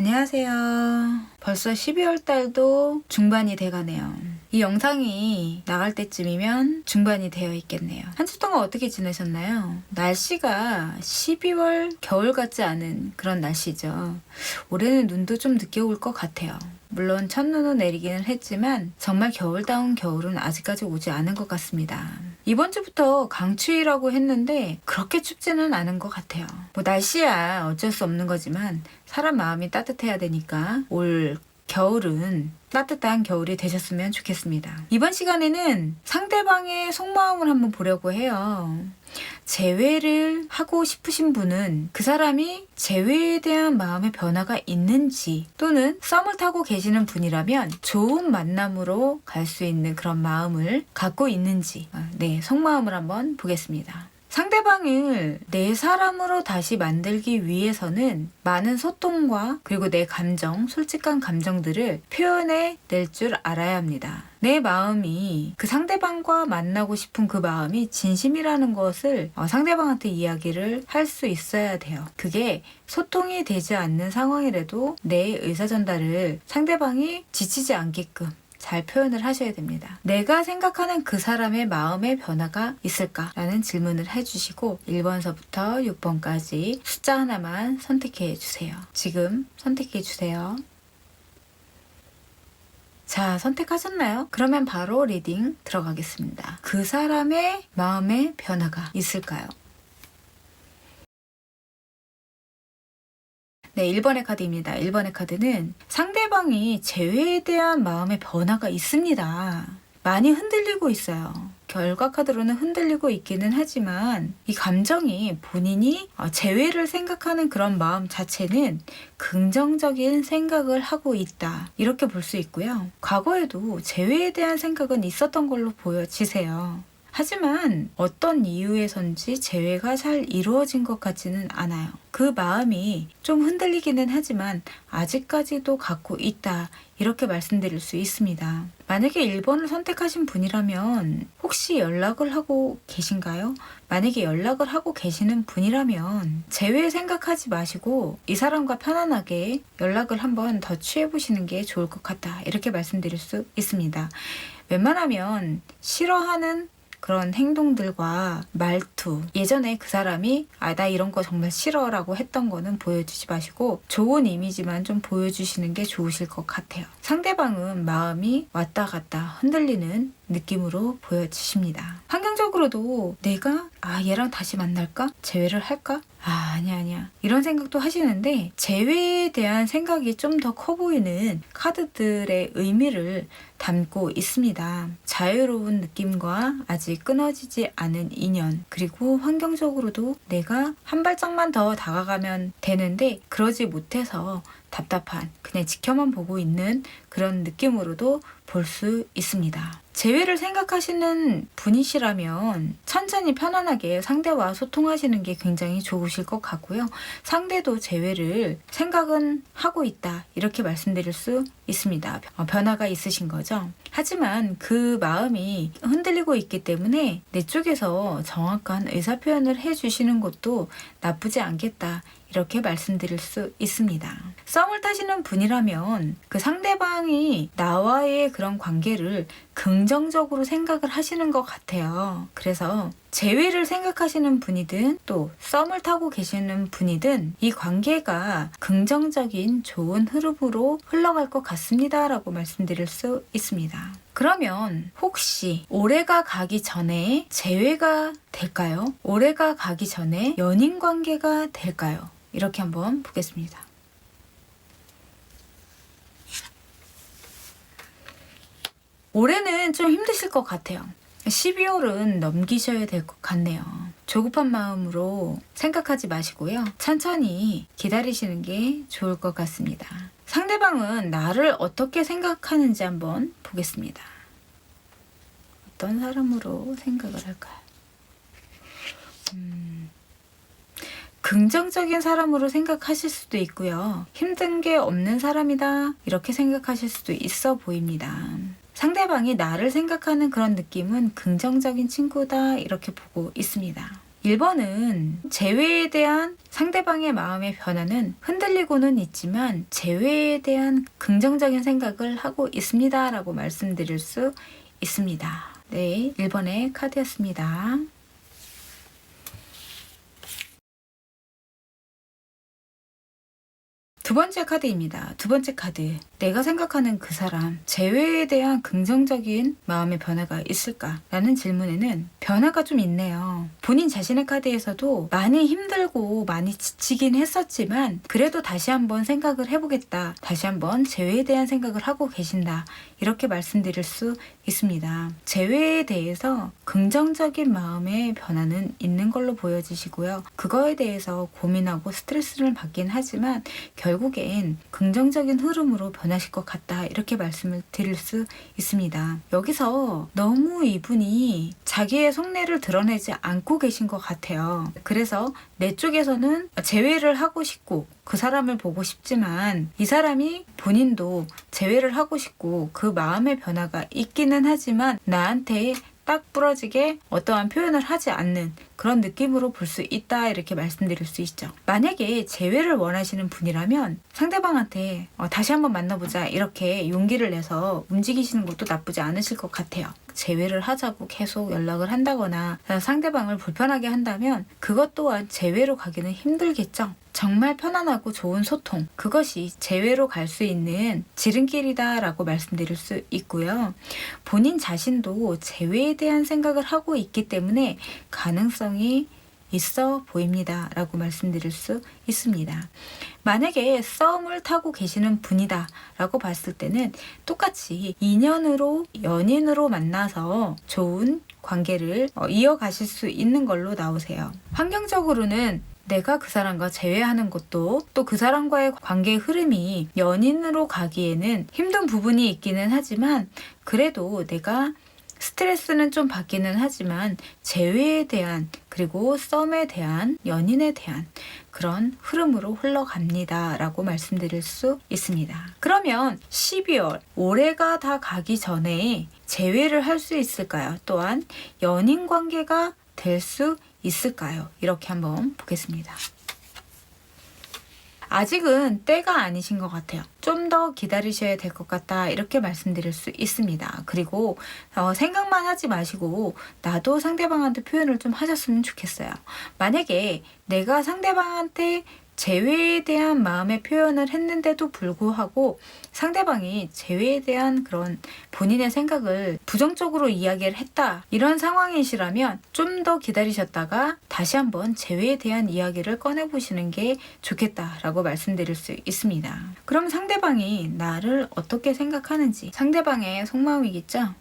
안녕하세요. 벌써 12월 달도 중반이 돼가네요. 이 영상이 나갈 때쯤이면 중반이 되어 있겠네요. 한 주 동안 어떻게 지내셨나요? 날씨가 12월 겨울 같지 않은 그런 날씨죠. 올해는 눈도 좀 늦게 올 것 같아요. 물론 첫눈은 내리기는 했지만 정말 겨울다운 겨울은 아직까지 오지 않은 것 같습니다. 이번 주부터 강추위라고 했는데 그렇게 춥지는 않은 것 같아요. 뭐 날씨야 어쩔 수 없는 거지만 사람 마음이 따뜻해야 되니까 올 겨울은 따뜻한 겨울이 되셨으면 좋겠습니다. 이번 시간에는 상대방의 속마음을 한번 보려고 해요. 재회를 하고 싶으신 분은 그 사람이 재회에 대한 마음의 변화가 있는지, 또는 썸을 타고 계시는 분이라면 좋은 만남으로 갈 수 있는 그런 마음을 갖고 있는지, 속마음을 한번 보겠습니다. 상대방을 내 사람으로 다시 만들기 위해서는 많은 소통과 그리고 내 감정, 솔직한 감정들을 표현해 낼 줄 알아야 합니다. 내 마음이 그 상대방과 만나고 싶은 그 마음이 진심이라는 것을 상대방한테 이야기를 할 수 있어야 돼요. 그게 소통이 되지 않는 상황이라도 내 의사 전달을 상대방이 지치지 않게끔 잘 표현을 하셔야 됩니다. 내가 생각하는 그 사람의 마음의 변화가 있을까라는 질문을 해주시고 1번서부터 6번까지 숫자 하나만 선택해 주세요. 지금 선택해 주세요. 자, 선택하셨나요? 그러면 바로 리딩 들어가겠습니다. 그 사람의 마음의 변화가 있을까요? 네, 1번의 카드입니다. 1번의 카드는 상대방이 재회에 대한 마음의 변화가 있습니다. 많이 흔들리고 있어요. 결과 카드로는 흔들리고 있기는 하지만 이 감정이 본인이 재회를 생각하는 그런 마음 자체는 긍정적인 생각을 하고 있다. 이렇게 볼 수 있고요. 과거에도 재회에 대한 생각은 있었던 걸로 보여지세요. 하지만 어떤 이유에선지 재회가 잘 이루어진 것 같지는 않아요. 그 마음이 좀 흔들리기는 하지만 아직까지도 갖고 있다. 이렇게 말씀드릴 수 있습니다. 만약에 1번을 선택하신 분이라면 혹시 연락을 하고 계신가요? 만약에 연락을 하고 계시는 분이라면 재회 생각하지 마시고 이 사람과 편안하게 연락을 한번 더 취해보시는 게 좋을 것 같다. 이렇게 말씀드릴 수 있습니다. 웬만하면 싫어하는 그런 행동들과 말투, 예전에 그 사람이 나 이런 거 정말 싫어 라고 했던 거는 보여주지 마시고 좋은 이미지만 좀 보여주시는 게 좋으실 것 같아요. 상대방은 마음이 왔다 갔다 흔들리는 느낌으로 보여지십니다. 환경적으로도 내가 얘랑 다시 만날까? 재회를 할까? 아니야. 이런 생각도 하시는데 재회에 대한 생각이 좀 더 커 보이는 카드들의 의미를 담고 있습니다. 자유로운 느낌과 아직 끊어지지 않은 인연, 그리고 환경적으로도 내가 한 발짝만 더 다가가면 되는데 그러지 못해서 답답한, 그냥 지켜만 보고 있는 그런 느낌으로도 볼 수 있습니다. 재회를 생각하시는 분이시라면 천천히 편안하게 상대와 소통하시는 게 굉장히 좋으실 것 같고요. 상대도 재회를 생각은 하고 있다. 이렇게 말씀드릴 수 있습니다. 변화가 있으신 거죠. 하지만 그 마음이 흔들리고 있기 때문에 내 쪽에서 정확한 의사표현을 해주시는 것도 나쁘지 않겠다. 이렇게 말씀드릴 수 있습니다. 썸을 타시는 분이라면 그 상대방이 나와의 그런 관계를 긍정적으로 생각을 하시는 것 같아요. 그래서 재회를 생각하시는 분이든 또 썸을 타고 계시는 분이든 이 관계가 긍정적인 좋은 흐름으로 흘러갈 것 같습니다. 라고 말씀드릴 수 있습니다. 그러면 혹시 올해가 가기 전에 재회가 될까요? 올해가 가기 전에 연인 관계가 될까요? 이렇게 한번 보겠습니다. 올해는 좀 힘드실 것 같아요. 12월은 넘기셔야 될 것 같네요. 조급한 마음으로 생각하지 마시고요. 천천히 기다리시는 게 좋을 것 같습니다. 상대방은 나를 어떻게 생각하는지 한번 보겠습니다. 어떤 사람으로 생각을 할까요? 긍정적인 사람으로 생각하실 수도 있고요. 힘든 게 없는 사람이다. 이렇게 생각하실 수도 있어 보입니다. 상대방이 나를 생각하는 그런 느낌은 긍정적인 친구다. 이렇게 보고 있습니다. 1번은 재회에 대한 상대방의 마음의 변화는 흔들리고는 있지만 재회에 대한 긍정적인 생각을 하고 있습니다 라고 말씀드릴 수 있습니다. 네, 1번의 카드였습니다. 두 번째 카드입니다. 두 번째 카드. 내가 생각하는 그 사람, 재회에 대한 긍정적인 마음의 변화가 있을까? 라는 질문에는 변화가 좀 있네요. 본인 자신의 카드에서도 많이 힘들고 많이 지치긴 했었지만 그래도 다시 한번 생각을 해보겠다. 다시 한번 재회에 대한 생각을 하고 계신다. 이렇게 말씀드릴 수 있습니다. 재회에 대해서 긍정적인 마음의 변화는 있는 걸로 보여지시고요. 그거에 대해서 고민하고 스트레스를 받긴 하지만 결국엔 긍정적인 흐름으로 변하실 것 같다. 이렇게 말씀을 드릴 수 있습니다. 여기서 너무 이분이 자기의 속내를 드러내지 않고 계신 것 같아요. 그래서 내 쪽에서는 재회를 하고 싶고 그 사람을 보고 싶지만 이 사람이 본인도 재회를 하고 싶고 그 마음의 변화가 있기는 하지만 나한테 딱 부러지게 어떠한 표현을 하지 않는 그런 느낌으로 볼 수 있다 이렇게 말씀드릴 수 있죠. 만약에 재회를 원하시는 분이라면 상대방한테 다시 한번 만나보자 이렇게 용기를 내서 움직이시는 것도 나쁘지 않으실 것 같아요. 재회를 하자고 계속 연락을 한다거나 상대방을 불편하게 한다면 그것 또한 재회로 가기는 힘들겠죠. 정말 편안하고 좋은 소통, 그것이 재회로 갈 수 있는 지름길이다 라고 말씀드릴 수 있고요. 본인 자신도 재회에 대한 생각을 하고 있기 때문에 가능성이 있어 보입니다 라고 말씀드릴 수 있습니다. 만약에 썸을 타고 계시는 분이다 라고 봤을 때는 똑같이 인연으로 연인으로 만나서 좋은 관계를 이어가실 수 있는 걸로 나오세요. 환경적으로는 내가 그 사람과 재회하는 것도 또 그 사람과의 관계의 흐름이 연인으로 가기에는 힘든 부분이 있기는 하지만 그래도 내가 스트레스는 좀 받기는 하지만 재회에 대한 그리고 썸에 대한 연인에 대한 그런 흐름으로 흘러갑니다 라고 말씀드릴 수 있습니다. 그러면 12월 올해가 다 가기 전에 재회를 할 수 있을까요? 또한 연인 관계가 될 수 있을까요? 이렇게 한번 보겠습니다. 아직은 때가 아니신 것 같아요. 좀 더 기다리셔야 될 것 같다 이렇게 말씀드릴 수 있습니다. 그리고 생각만 하지 마시고 나도 상대방한테 표현을 좀 하셨으면 좋겠어요. 만약에 내가 상대방한테 재회에 대한 마음의 표현을 했는데도 불구하고 상대방이 재회에 대한 그런 본인의 생각을 부정적으로 이야기를 했다. 이런 상황이시라면 좀 더 기다리셨다가 다시 한번 재회에 대한 이야기를 꺼내보시는 게 좋겠다라고 말씀드릴 수 있습니다. 그럼 상대방이 나를 어떻게 생각하는지 상대방의 속마음이겠죠?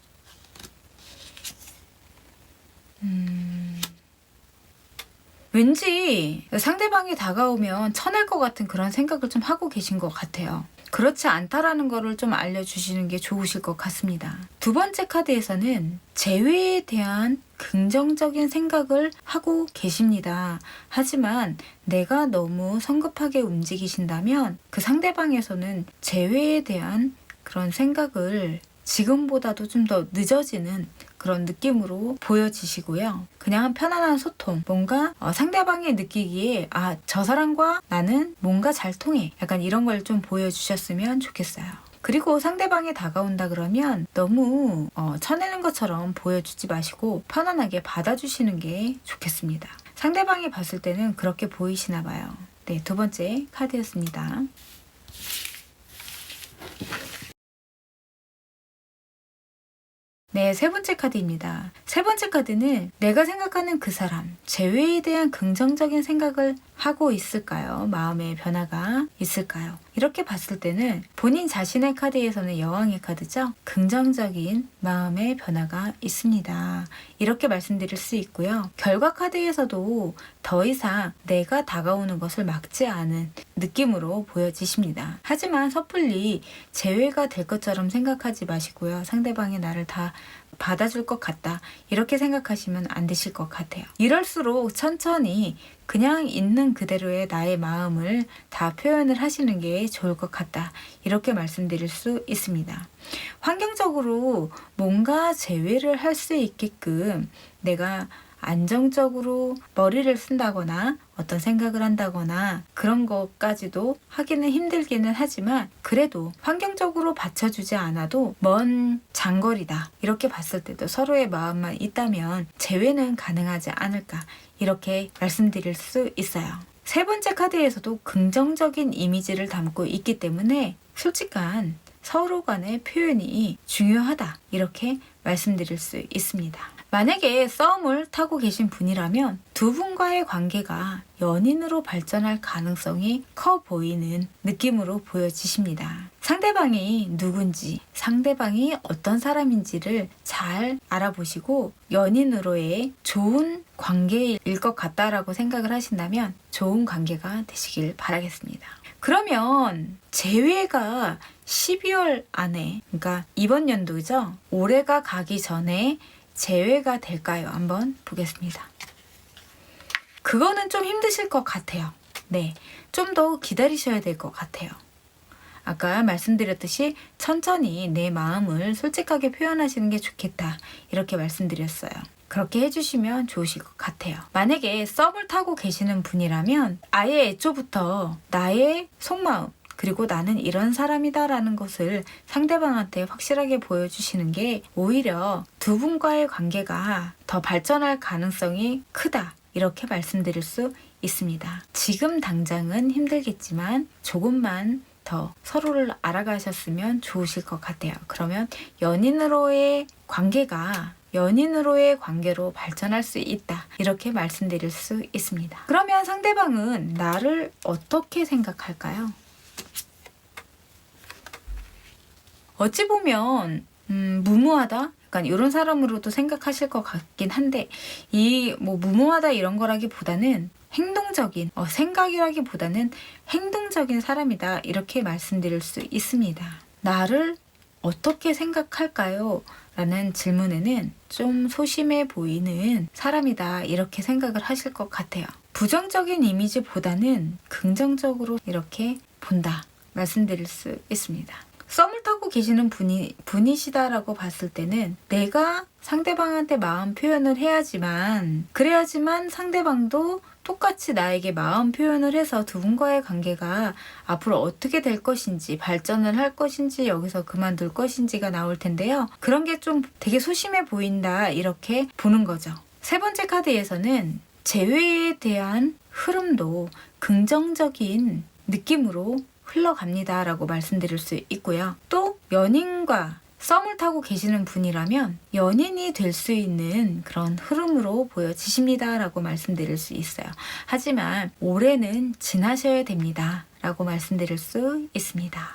왠지 상대방이 다가오면 쳐낼 것 같은 그런 생각을 좀 하고 계신 것 같아요. 그렇지 않다라는 거를 좀 알려주시는 게 좋으실 것 같습니다. 두 번째 카드에서는 재회에 대한 긍정적인 생각을 하고 계십니다. 하지만 내가 너무 성급하게 움직이신다면 그 상대방에서는 재회에 대한 그런 생각을 지금보다도 좀 더 늦어지는 그런 느낌으로 보여지시고요. 그냥 편안한 소통, 뭔가 상대방이 느끼기에 저 사람과 나는 뭔가 잘 통해. 약간 이런 걸 좀 보여주셨으면 좋겠어요. 그리고 상대방이 다가온다 그러면 너무 쳐내는 것처럼 보여주지 마시고 편안하게 받아주시는 게 좋겠습니다. 상대방이 봤을 때는 그렇게 보이시나 봐요. 네, 두 번째 카드였습니다. 네, 세 번째 카드입니다. 세 번째 카드는 내가 생각하는 그 사람, 재회에 대한 긍정적인 생각을 하고 있을까요? 마음의 변화가 있을까요? 이렇게 봤을 때는 본인 자신의 카드에서는 여왕의 카드죠? 긍정적인 마음의 변화가 있습니다. 이렇게 말씀드릴 수 있고요. 결과 카드에서도 더 이상 내가 다가오는 것을 막지 않은 느낌으로 보여지십니다. 하지만 섣불리 재회가 될 것처럼 생각하지 마시고요. 상대방이 나를 다 받아줄 것 같다. 이렇게 생각하시면 안 되실 것 같아요. 이럴수록 천천히 그냥 있는 그대로의 나의 마음을 다 표현을 하시는 게 좋을 것 같다. 이렇게 말씀드릴 수 있습니다. 환경적으로 뭔가 재회를 할 수 있게끔 내가 안정적으로 머리를 쓴다거나 어떤 생각을 한다거나 그런 것까지도 하기는 힘들기는 하지만 그래도 환경적으로 받쳐주지 않아도 먼 장거리다 이렇게 봤을 때도 서로의 마음만 있다면 재회는 가능하지 않을까 이렇게 말씀드릴 수 있어요. 세 번째 카드에서도 긍정적인 이미지를 담고 있기 때문에 솔직한 서로 간의 표현이 중요하다 이렇게 말씀드릴 수 있습니다. 만약에 썸을 타고 계신 분이라면 두 분과의 관계가 연인으로 발전할 가능성이 커 보이는 느낌으로 보여지십니다. 상대방이 누군지, 상대방이 어떤 사람인지를 잘 알아보시고 연인으로의 좋은 관계일 것 같다라고 생각을 하신다면 좋은 관계가 되시길 바라겠습니다. 그러면 재회가 12월 안에, 그러니까 이번 연도죠. 올해가 가기 전에 재회가 될까요? 한번 보겠습니다. 그거는 좀 힘드실 것 같아요. 네, 좀 더 기다리셔야 될 것 같아요. 아까 말씀드렸듯이 천천히 내 마음을 솔직하게 표현하시는 게 좋겠다 이렇게 말씀드렸어요. 그렇게 해주시면 좋으실 것 같아요. 만약에 썸을 타고 계시는 분이라면 아예 애초부터 나의 속마음 그리고 나는 이런 사람이다 라는 것을 상대방한테 확실하게 보여주시는 게 오히려 두 분과의 관계가 더 발전할 가능성이 크다 이렇게 말씀드릴 수 있습니다. 지금 당장은 힘들겠지만 조금만 더 서로를 알아가셨으면 좋으실 것 같아요. 그러면 연인으로의 관계로 발전할 수 있다 이렇게 말씀드릴 수 있습니다. 그러면 상대방은 나를 어떻게 생각할까요? 어찌 보면 무모하다? 약간 이런 사람으로도 생각하실 것 같긴 한데 이 무모하다 이런 거라기보다는 행동적인 생각이라기보다는 행동적인 사람이다 이렇게 말씀드릴 수 있습니다. 나를 어떻게 생각할까요? 라는 질문에는 좀 소심해 보이는 사람이다 이렇게 생각을 하실 것 같아요. 부정적인 이미지보다는 긍정적으로 이렇게 본다 말씀드릴 수 있습니다. 썸을 타고 계시는 분이시다라고 봤을 때는 내가 상대방한테 마음 표현을 그래야지만 상대방도 똑같이 나에게 마음 표현을 해서 두 분과의 관계가 앞으로 어떻게 될 것인지 발전을 할 것인지 여기서 그만둘 것인지가 나올 텐데요. 그런 게 좀 되게 소심해 보인다 이렇게 보는 거죠. 세 번째 카드에서는 재회에 대한 흐름도 긍정적인 느낌으로 흘러갑니다 라고 말씀드릴 수 있고요. 또 연인과 썸을 타고 계시는 분이라면 연인이 될 수 있는 그런 흐름으로 보여지십니다 라고 말씀드릴 수 있어요. 하지만 올해는 지나셔야 됩니다 라고 말씀드릴 수 있습니다.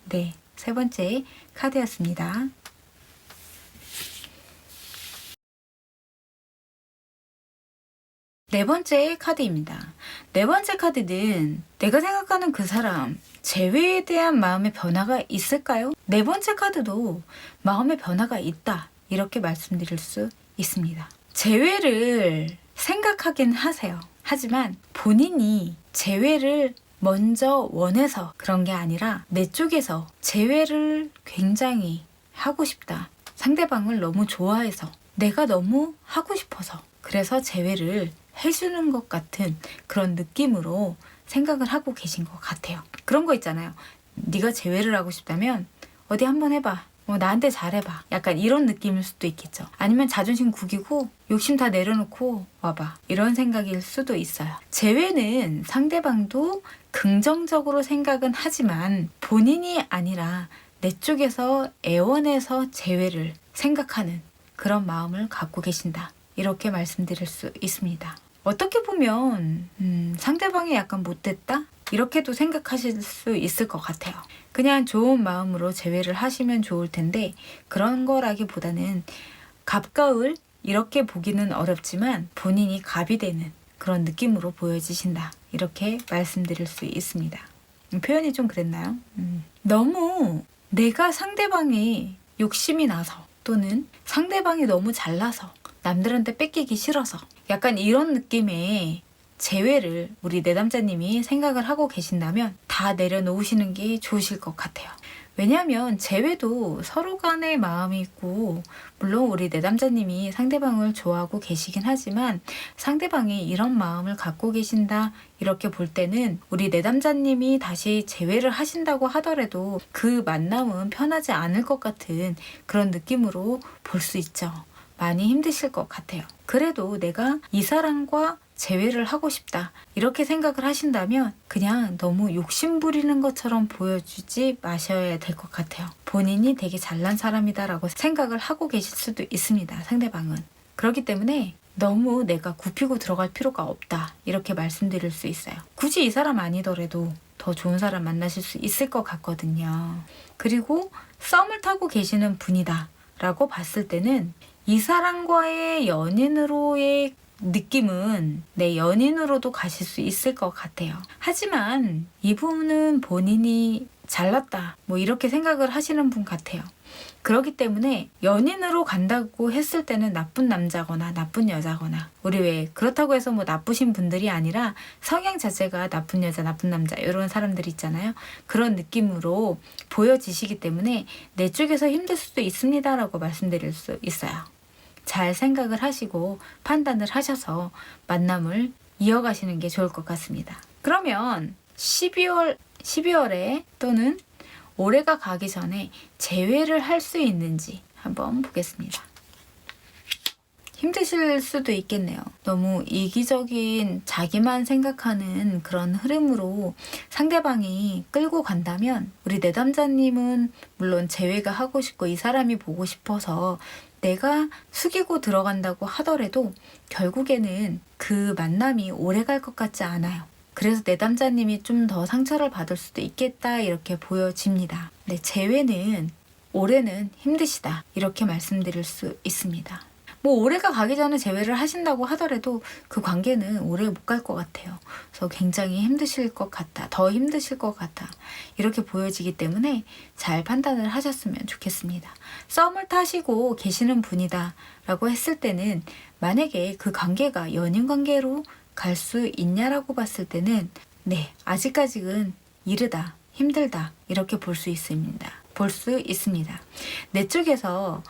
네, 세 번째 카드였습니다. 네 번째 카드입니다. 네 번째 카드는 내가 생각하는 그 사람, 재회에 대한 마음의 변화가 있을까요? 네 번째 카드도 마음의 변화가 있다. 이렇게 말씀드릴 수 있습니다. 재회를 생각하긴 하세요. 하지만 본인이 재회를 먼저 원해서 그런 게 아니라 내 쪽에서 재회를 굉장히 하고 싶다. 상대방을 너무 좋아해서 내가 너무 하고 싶어서 그래서 재회를 해주는 것 같은 그런 느낌으로 생각을 하고 계신 것 같아요. 그런 거 있잖아요. 네가 재회를 하고 싶다면 어디 한번 해봐. 나한테 잘해봐. 약간 이런 느낌일 수도 있겠죠. 아니면 자존심 구기고 욕심 다 내려놓고 와봐. 이런 생각일 수도 있어요. 재회는 상대방도 긍정적으로 생각은 하지만 본인이 아니라 내 쪽에서 애원해서 재회를 생각하는 그런 마음을 갖고 계신다. 이렇게 말씀드릴 수 있습니다. 어떻게 보면 상대방이 약간 못됐다? 이렇게도 생각하실 수 있을 것 같아요. 그냥 좋은 마음으로 재회를 하시면 좋을 텐데 그런 거라기보다는 갑가을 이렇게 보기는 어렵지만 본인이 갑이 되는 그런 느낌으로 보여지신다. 이렇게 말씀드릴 수 있습니다. 표현이 좀 그랬나요? 너무 내가 상대방이 욕심이 나서 또는 상대방이 너무 잘나서 남들한테 뺏기기 싫어서 약간 이런 느낌의 재회를 우리 내담자님이 생각을 하고 계신다면 다 내려놓으시는 게 좋으실 것 같아요. 왜냐하면 재회도 서로 간의 마음이 있고, 물론 우리 내담자님이 상대방을 좋아하고 계시긴 하지만 상대방이 이런 마음을 갖고 계신다 이렇게 볼 때는 우리 내담자님이 다시 재회를 하신다고 하더라도 그 만남은 편하지 않을 것 같은 그런 느낌으로 볼 수 있죠. 많이 힘드실 것 같아요. 그래도 내가 이 사람과 재회를 하고 싶다 이렇게 생각을 하신다면 그냥 너무 욕심 부리는 것처럼 보여주지 마셔야 될 것 같아요. 본인이 되게 잘난 사람이다 라고 생각을 하고 계실 수도 있습니다. 상대방은. 그렇기 때문에 너무 내가 굽히고 들어갈 필요가 없다 이렇게 말씀드릴 수 있어요. 굳이 이 사람 아니더라도 더 좋은 사람 만나실 수 있을 것 같거든요. 그리고 썸을 타고 계시는 분이다 라고 봤을 때는 이 사람과의 연인으로의 느낌은 내 연인으로도 가실 수 있을 것 같아요. 하지만 이분은 본인이 잘났다 뭐 이렇게 생각을 하시는 분 같아요. 그렇기 때문에 연인으로 간다고 했을 때는 나쁜 남자거나 나쁜 여자거나, 우리 왜 그렇다고 해서 뭐 나쁘신 분들이 아니라 성향 자체가 나쁜 여자 나쁜 남자 이런 사람들이 있잖아요. 그런 느낌으로 보여지시기 때문에 내 쪽에서 힘들 수도 있습니다 라고 말씀드릴 수 있어요. 잘 생각을 하시고 판단을 하셔서 만남을 이어가시는 게 좋을 것 같습니다. 그러면 12월에 또는 올해가 가기 전에 재회를 할 수 있는지 한번 보겠습니다. 힘드실 수도 있겠네요. 너무 이기적인 자기만 생각하는 그런 흐름으로 상대방이 끌고 간다면 우리 내담자님은 물론 재회가 하고 싶고 이 사람이 보고 싶어서 내가 숙이고 들어간다고 하더라도 결국에는 그 만남이 오래 갈 것 같지 않아요. 그래서 내담자님이 좀 더 상처를 받을 수도 있겠다 이렇게 보여집니다. 네, 재회는 올해는 힘드시다 이렇게 말씀드릴 수 있습니다. 뭐 올해가 가기 전에 재회를 하신다고 하더라도 그 관계는 오래 못 갈 것 같아요. 그래서 굉장히 힘드실 것 같다. 더 힘드실 것 같다. 이렇게 보여지기 때문에 잘 판단을 하셨으면 좋겠습니다. 썸을 타시고 계시는 분이다 라고 했을 때는 만약에 그 관계가 연인 관계로 갈 수 있냐라고 봤을 때는 네, 아직까지는 이르다, 힘들다 이렇게 볼 수 있습니다. 내 쪽에서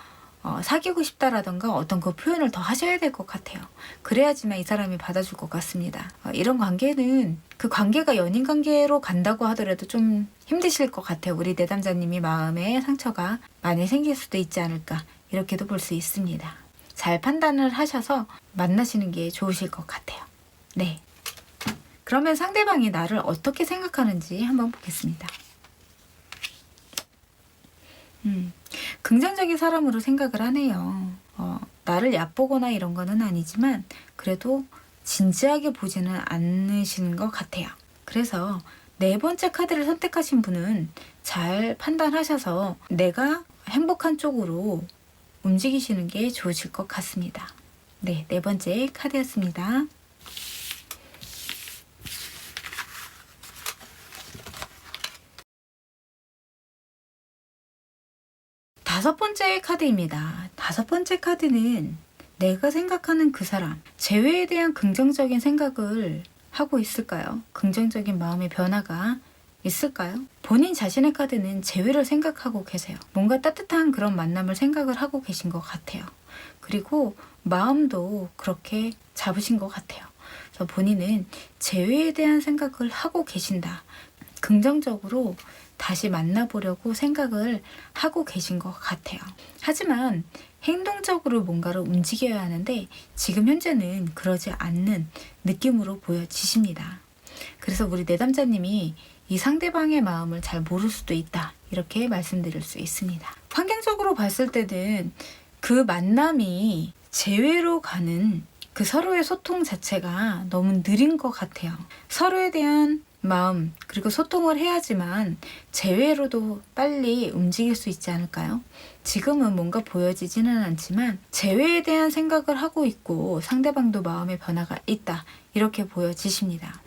사귀고 싶다라던가 어떤 그 표현을 더 하셔야 될 것 같아요. 그래야지만 이 사람이 받아줄 것 같습니다. 이런 관계는 그 관계가 연인 관계로 간다고 하더라도 좀 힘드실 것 같아요. 우리 내담자님이 마음에 상처가 많이 생길 수도 있지 않을까 이렇게도 볼 수 있습니다. 잘 판단을 하셔서 만나시는 게 좋으실 것 같아요. 네. 그러면 상대방이 나를 어떻게 생각하는지 한번 보겠습니다. 긍정적인 사람으로 생각을 하네요. 나를 얕보거나 이런 거는 아니지만 그래도 진지하게 보지는 않으시는 것 같아요. 그래서 네 번째 카드를 선택하신 분은 잘 판단하셔서 내가 행복한 쪽으로 움직이시는 게 좋으실 것 같습니다. 네, 네 번째 카드였습니다. 다섯 번째 카드입니다. 다섯 번째 카드는 내가 생각하는 그 사람, 재회에 대한 긍정적인 생각을 하고 있을까요? 긍정적인 마음의 변화가 있을까요? 본인 자신의 카드는 재회를 생각하고 계세요. 뭔가 따뜻한 그런 만남을 생각을 하고 계신 것 같아요. 그리고 마음도 그렇게 잡으신 것 같아요. 그래서 본인은 재회에 대한 생각을 하고 계신다. 긍정적으로 다시 만나보려고 생각을 하고 계신 것 같아요. 하지만 행동적으로 뭔가를 움직여야 하는데 지금 현재는 그러지 않는 느낌으로 보여지십니다. 그래서 우리 내담자님이 이 상대방의 마음을 잘 모를 수도 있다 이렇게 말씀드릴 수 있습니다. 환경적으로 봤을 때는 그 만남이 재회로 가는 그 서로의 소통 자체가 너무 느린 것 같아요. 서로에 대한 마음 그리고 소통을 해야지만 재회로도 빨리 움직일 수 있지 않을까요? 지금은 뭔가 보여지지는 않지만 재회에 대한 생각을 하고 있고 상대방도 마음의 변화가 있다 이렇게 보여지십니다.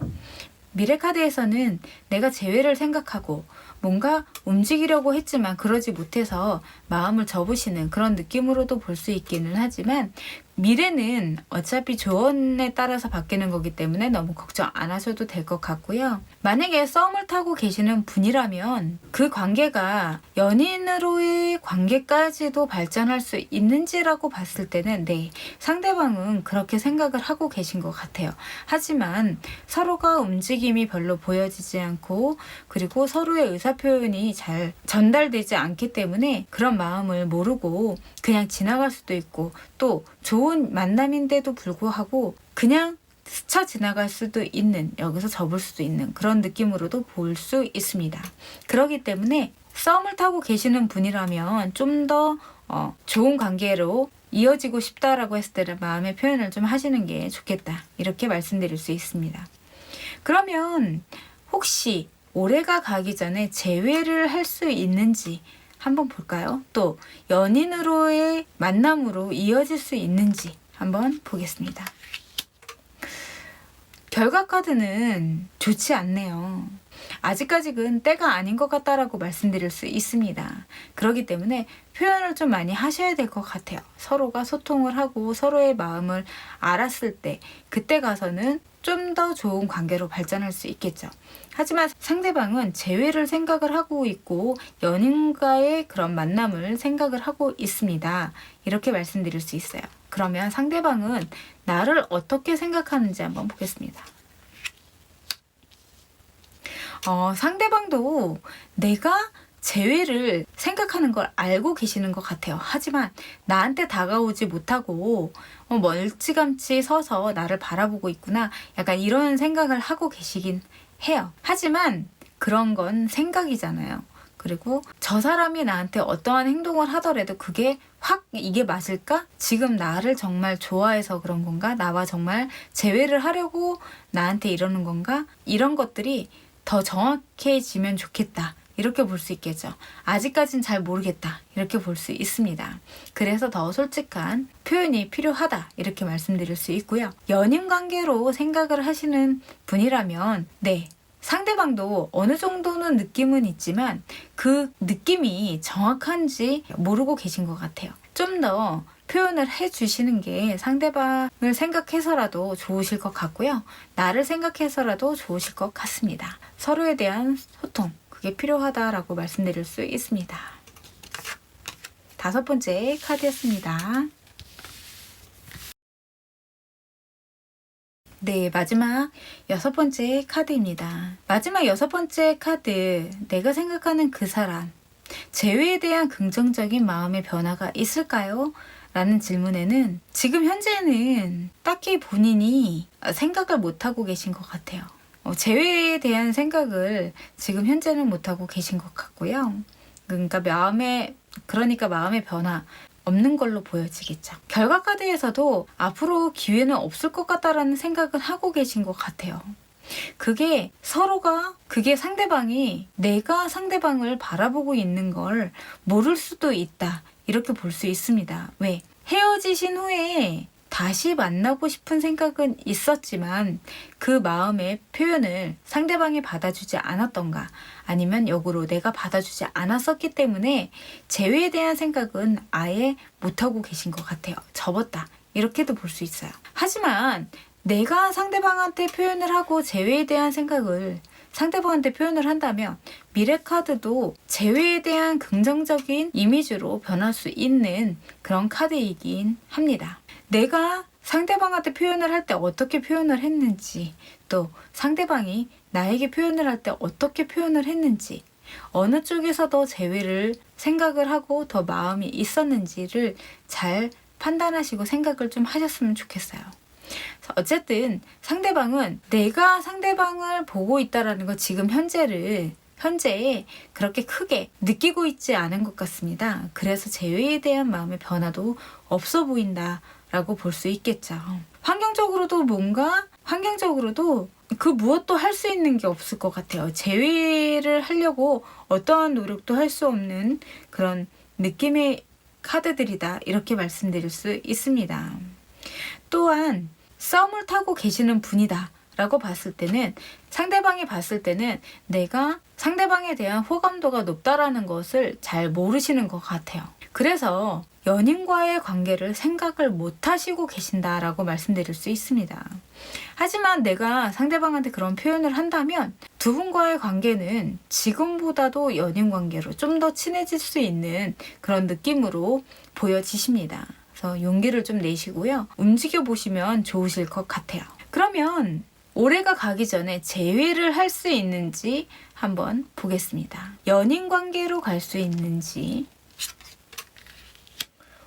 미래카드에서는 내가 재회를 생각하고 뭔가 움직이려고 했지만 그러지 못해서 마음을 접으시는 그런 느낌으로도 볼 수 있기는 하지만 미래는 어차피 조언에 따라서 바뀌는 거기 때문에 너무 걱정 안 하셔도 될 것 같고요. 만약에 썸을 타고 계시는 분이라면 그 관계가 연인으로의 관계까지도 발전할 수 있는지라고 봤을 때는 네, 상대방은 그렇게 생각을 하고 계신 것 같아요. 하지만 서로가 움직임이 별로 보여지지 않고 그리고 서로의 의사표현이 잘 전달되지 않기 때문에 그런 마음을 모르고 그냥 지나갈 수도 있고 또 좋은 만남인데도 불구하고 그냥 스쳐 지나갈 수도 있는, 여기서 접을 수도 있는 그런 느낌으로도 볼 수 있습니다. 그렇기 때문에 썸을 타고 계시는 분이라면 좀 더 좋은 관계로 이어지고 싶다라고 했을 때는 마음의 표현을 좀 하시는 게 좋겠다, 이렇게 말씀드릴 수 있습니다. 그러면 혹시 올해가 가기 전에 재회를 할 수 있는지 한번 볼까요? 또 연인으로의 만남으로 이어질 수 있는지 한번 보겠습니다. 결과 카드는 좋지 않네요. 아직까지는 때가 아닌 것 같다라고 말씀드릴 수 있습니다. 그렇기 때문에 표현을 좀 많이 하셔야 될 것 같아요. 서로가 소통을 하고 서로의 마음을 알았을 때 그때 가서는 좀 더 좋은 관계로 발전할 수 있겠죠. 하지만 상대방은 재회를 생각을 하고 있고 연인과의 그런 만남을 생각을 하고 있습니다. 이렇게 말씀드릴 수 있어요. 그러면 상대방은 나를 어떻게 생각하는지 한번 보겠습니다. 상대방도 내가 재회를 생각하는 걸 알고 계시는 것 같아요. 하지만 나한테 다가오지 못하고 멀찌감치 서서 나를 바라보고 있구나, 약간 이런 생각을 하고 계시긴 해요. 하지만 그런 건 생각이잖아요. 그리고 저 사람이 나한테 어떠한 행동을 하더라도 그게 확 이게 맞을까? 지금 나를 정말 좋아해서 그런 건가? 나와 정말 재회를 하려고 나한테 이러는 건가? 이런 것들이 더 정확해지면 좋겠다, 이렇게 볼 수 있겠죠. 아직까진 잘 모르겠다, 이렇게 볼 수 있습니다. 그래서 더 솔직한 표현이 필요하다, 이렇게 말씀드릴 수 있고요. 연인 관계로 생각을 하시는 분이라면 네, 상대방도 어느 정도는 느낌은 있지만 그 느낌이 정확한지 모르고 계신 것 같아요. 좀 더 표현을 해주시는 게 상대방을 생각해서라도 좋으실 것 같고요. 나를 생각해서라도 좋으실 것 같습니다. 서로에 대한 소통, 그게 필요하다라고 말씀드릴 수 있습니다. 5번째 카드였습니다. 네, 마지막 6번째 카드입니다. 마지막 6번째 카드, 내가 생각하는 그 사람, 재회에 대한 긍정적인 마음의 변화가 있을까요? 라는 질문에는 지금 현재는 딱히 본인이 생각을 못하고 계신 것 같아요. 재회에 대한 생각을 지금 현재는 못하고 계신 것 같고요. 그러니까 마음의 변화 없는 걸로 보여지겠죠. 결과 카드에서도 앞으로 기회는 없을 것 같다라는 생각은 하고 계신 것 같아요. 그게 상대방이 내가 상대방을 바라보고 있는 걸 모를 수도 있다, 이렇게 볼 수 있습니다. 왜? 헤어지신 후에 다시 만나고 싶은 생각은 있었지만 그 마음의 표현을 상대방이 받아주지 않았던가, 아니면 역으로 내가 받아주지 않았었기 때문에 재회에 대한 생각은 아예 못하고 계신 것 같아요. 접었다, 이렇게도 볼 수 있어요. 하지만 내가 상대방한테 표현을 하고 재회에 대한 생각을 상대방한테 표현을 한다면 미래 카드도 재회에 대한 긍정적인 이미지로 변할 수 있는 그런 카드이긴 합니다. 내가 상대방한테 표현을 할 때 어떻게 표현을 했는지, 또 상대방이 나에게 표현을 할 때 어떻게 표현을 했는지, 어느 쪽에서 더 재회를 생각을 하고 더 마음이 있었는지를 잘 판단하시고 생각을 좀 하셨으면 좋겠어요. 어쨌든 상대방은 내가 상대방을 보고 있다라는 거 지금 현재에 그렇게 크게 느끼고 있지 않은 것 같습니다. 그래서 재회에 대한 마음의 변화도 없어 보인다라고 볼 수 있겠죠. 환경적으로도 그 무엇도 할 수 있는 게 없을 것 같아요. 재회를 하려고 어떠한 노력도 할 수 없는 그런 느낌의 카드들이다, 이렇게 말씀드릴 수 있습니다. 또한 썸을 타고 계시는 분이다 라고 봤을 때는 상대방이 봤을 때는 내가 상대방에 대한 호감도가 높다라는 것을 잘 모르시는 것 같아요. 그래서 연인과의 관계를 생각을 못 하시고 계신다라고 말씀드릴 수 있습니다. 하지만 내가 상대방한테 그런 표현을 한다면 두 분과의 관계는 지금보다도 연인 관계로 좀 더 친해질 수 있는 그런 느낌으로 보여지십니다. 그래서 용기를 좀 내시고요. 움직여 보시면 좋으실 것 같아요. 그러면 올해가 가기 전에 재회를 할 수 있는지 한번 보겠습니다. 연인 관계로 갈 수 있는지.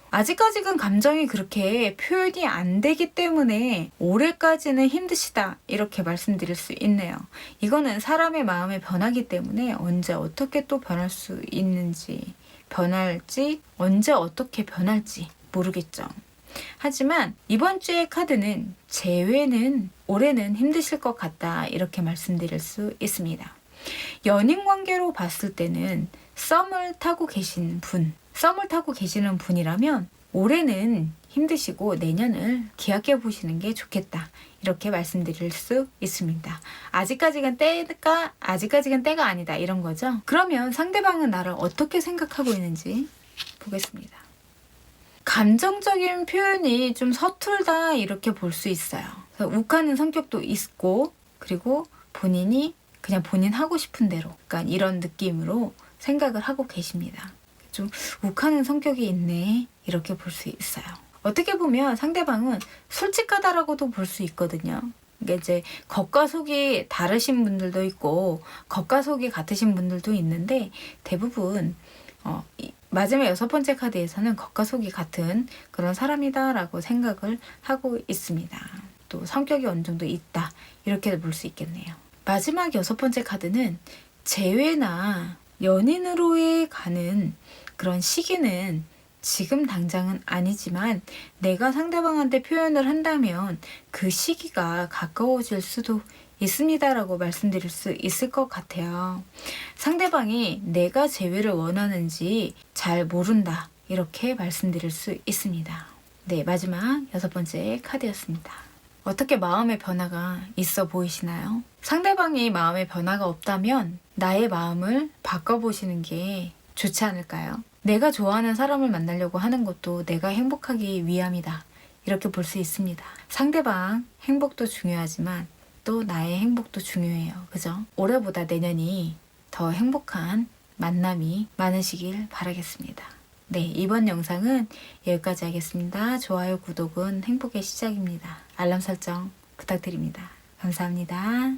아직까지는 감정이 그렇게 표현이 안 되기 때문에 올해까지는 힘드시다 이렇게 말씀드릴 수 있네요. 이거는 사람의 마음의 변화기 때문에 언제 어떻게 또 변할 수 있는지, 변할지, 언제 어떻게 변할지 모르겠죠. 하지만 이번 주의 카드는 재회는 올해는 힘드실 것 같다 이렇게 말씀드릴 수 있습니다. 연인 관계로 봤을 때는 썸을 타고 계시는 분이라면 올해는 힘드시고 내년을 기약해 보시는 게 좋겠다 이렇게 말씀드릴 수 있습니다. 아직까지는 때가 아니다 이런 거죠. 그러면 상대방은 나를 어떻게 생각하고 있는지 보겠습니다. 감정적인 표현이 좀 서툴다 이렇게 볼 수 있어요. 욱하는 성격도 있고 그리고 본인이 그냥 본인 하고 싶은 대로 약간 이런 느낌으로 생각을 하고 계십니다. 좀 욱하는 성격이 있네 이렇게 볼 수 있어요. 어떻게 보면 상대방은 솔직하다라고도 볼 수 있거든요. 이게 이제 겉과 속이 다르신 분들도 있고 겉과 속이 같으신 분들도 있는데 대부분 마지막 6번째 카드에서는 겉과 속이 같은 그런 사람이다라고 생각을 하고 있습니다. 또 성격이 어느 정도 있다 이렇게 볼 수 있겠네요. 마지막 6번째 카드는 재회나 연인으로의 가는 그런 시기는 지금 당장은 아니지만 내가 상대방한테 표현을 한다면 그 시기가 가까워질 수도 있습니다라고 말씀드릴 수 있을 것 같아요. 상대방이 내가 재회를 원하는지 잘 모른다 이렇게 말씀드릴 수 있습니다. 네, 마지막 6번째 카드였습니다. 어떻게 마음의 변화가 있어 보이시나요? 상대방이 마음의 변화가 없다면 나의 마음을 바꿔보시는 게 좋지 않을까요? 내가 좋아하는 사람을 만나려고 하는 것도 내가 행복하기 위함이다 이렇게 볼 수 있습니다. 상대방 행복도 중요하지만 또 나의 행복도 중요해요. 그죠? 올해보다 내년이 더 행복한 만남이 많으시길 바라겠습니다. 네, 이번 영상은 여기까지 하겠습니다. 좋아요, 구독은 행복의 시작입니다. 알람 설정 부탁드립니다. 감사합니다.